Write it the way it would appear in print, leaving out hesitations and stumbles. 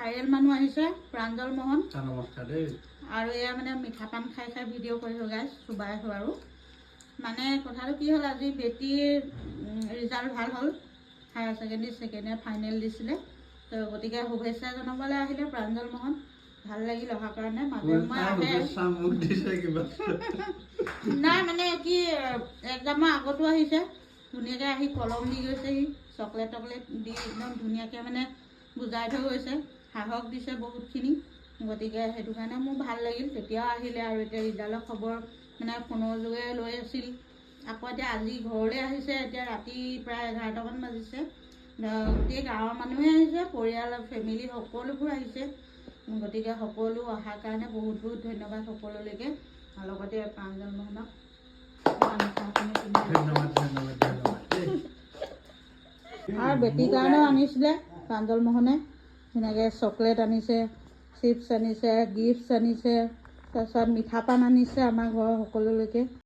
viral মানুহ আহিছে প্ৰাঞ্জল মোহন নমস্কাৰ দেই আৰু এয়া মানে মিঠা পান খাই খাই ভিডিঅ' কৰিছোঁ গাইছ চুবাই আছোঁ আৰু মানে কথাটো কি হ'ল আজি বেটীৰ ৰিজাল্ট ভাল হ'ল higher secondary second year final দিছিলে তো গতিকে শুভেচ্ছা জনাবলৈ আহিলে প্ৰাঞ্জল মোহন ভাল লাগিল অহাৰ কাৰণে মাজে সময়ে আহে নাই মানে কি এক্সামৰ আগতো আহিছে ধুনীয়াকৈ আহি কলম দি গৈছেহি চকলেট টকলেট দি একদম ধুনীয়াকৈ মানে বুজাই থৈ গৈছে সাহস দিছে বহুতখিনি গতিকে সেইটো কাৰণে মোৰ ভাল লাগিল তেতিয়াও আহিলে আৰু এতিয়া ৰিজাল্টৰ খবৰ মানে ফোনৰ যোগে লৈ আছিল আকৌ এতিয়া আজি ঘৰলৈ আহিছে এতিয়া ৰাতি প্ৰায় 11টামান বাজিছে গোটেই গাঁৱৰ মানুহে আহিছে পৰিয়াল ফেমিলি সকলোবোৰ আহিছে গতিকে সকলো অহাৰ কাৰণে বহুত বহুত ধন্যবাদ সকলোলৈকে লগতে প্ৰাঞ্জল মোহনক আৰু বেটীৰ কাৰণেও আনিছিলে প্ৰাঞ্জল মোহনে ধুনীয়াকৈ চকলেট আনিছে চিপছ আনিছে গিফ্টছ আনিছে তাৰপিছত মিঠা পান আনিছে আমাৰ ঘৰৰ সকলোলৈকে